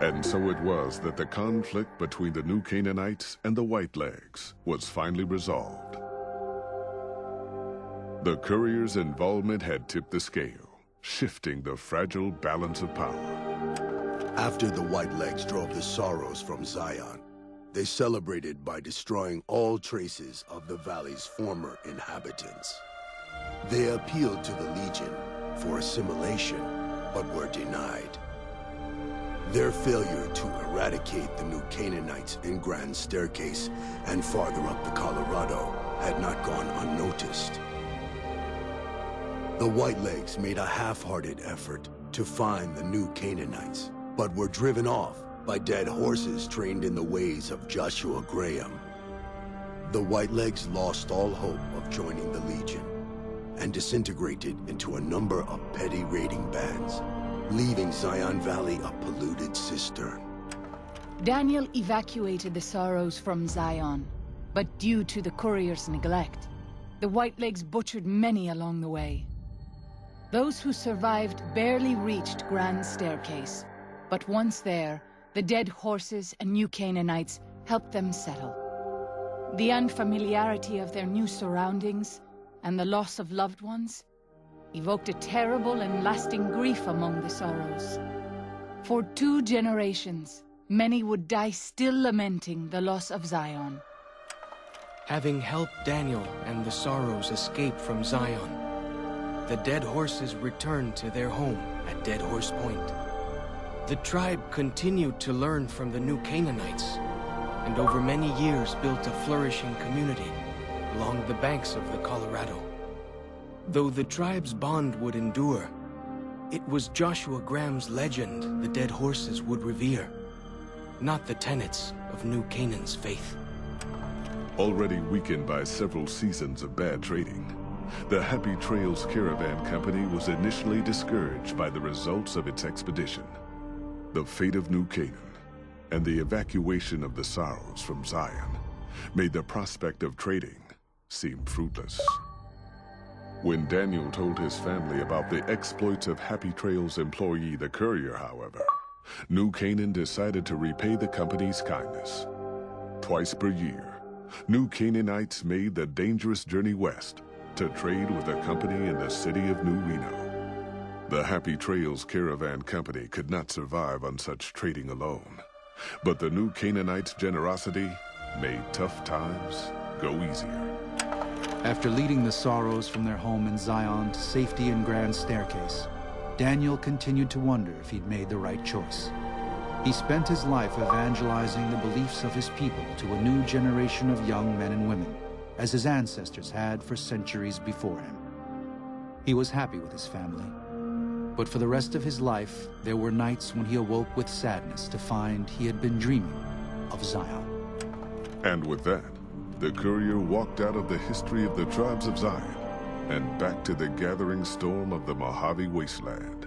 And so it was that the conflict between the New Canaanites and the Whitelegs was finally resolved. The courier's involvement had tipped the scale, shifting the fragile balance of power. After the Whitelegs drove the Sorrows from Zion, they celebrated by destroying all traces of the valley's former inhabitants. They appealed to the Legion for assimilation, but were denied. Their failure to eradicate the New Canaanites in Grand Staircase and farther up the Colorado had not gone unnoticed. The Whitelegs made a half-hearted effort to find the New Canaanites, but were driven off by dead horses trained in the ways of Joshua Graham. The Whitelegs lost all hope of joining the Legion and disintegrated into a number of petty raiding bands, leaving Zion Valley a polluted cistern. Daniel evacuated the Sorrows from Zion, but due to the courier's neglect, the Whitelegs butchered many along the way. Those who survived barely reached Grand Staircase, but once there, the dead horses and New Canaanites helped them settle. The unfamiliarity of their new surroundings and the loss of loved ones evoked a terrible and lasting grief among the Sorrows. For 2 generations, many would die still lamenting the loss of Zion. Having helped Daniel and the Sorrows escape from Zion, the dead horses returned to their home at Dead Horse Point. The tribe continued to learn from the New Canaanites, and over many years built a flourishing community along the banks of the Colorado. Though the tribe's bond would endure, it was Joshua Graham's legend the dead horses would revere, not the tenets of New Canaan's faith. Already weakened by several seasons of bad trading, the Happy Trails Caravan Company was initially discouraged by the results of its expedition. The fate of New Canaan and the evacuation of the Sorrows from Zion made the prospect of trading seem fruitless. When Daniel told his family about the exploits of Happy Trails employee the courier, however, New Canaan decided to repay the company's kindness. Twice per year, New Canaanites made the dangerous journey west to trade with a company in the city of New Reno. The Happy Trails Caravan Company could not survive on such trading alone, but the New Canaanites' generosity made tough times go easier. After leading the Sorrows from their home in Zion to safety in Grand Staircase, Daniel continued to wonder if he'd made the right choice. He spent his life evangelizing the beliefs of his people to a new generation of young men and women, as his ancestors had for centuries before him. He was happy with his family, but for the rest of his life, there were nights when he awoke with sadness to find he had been dreaming of Zion. And with that, the courier walked out of the history of the tribes of Zion and back to the gathering storm of the Mojave Wasteland.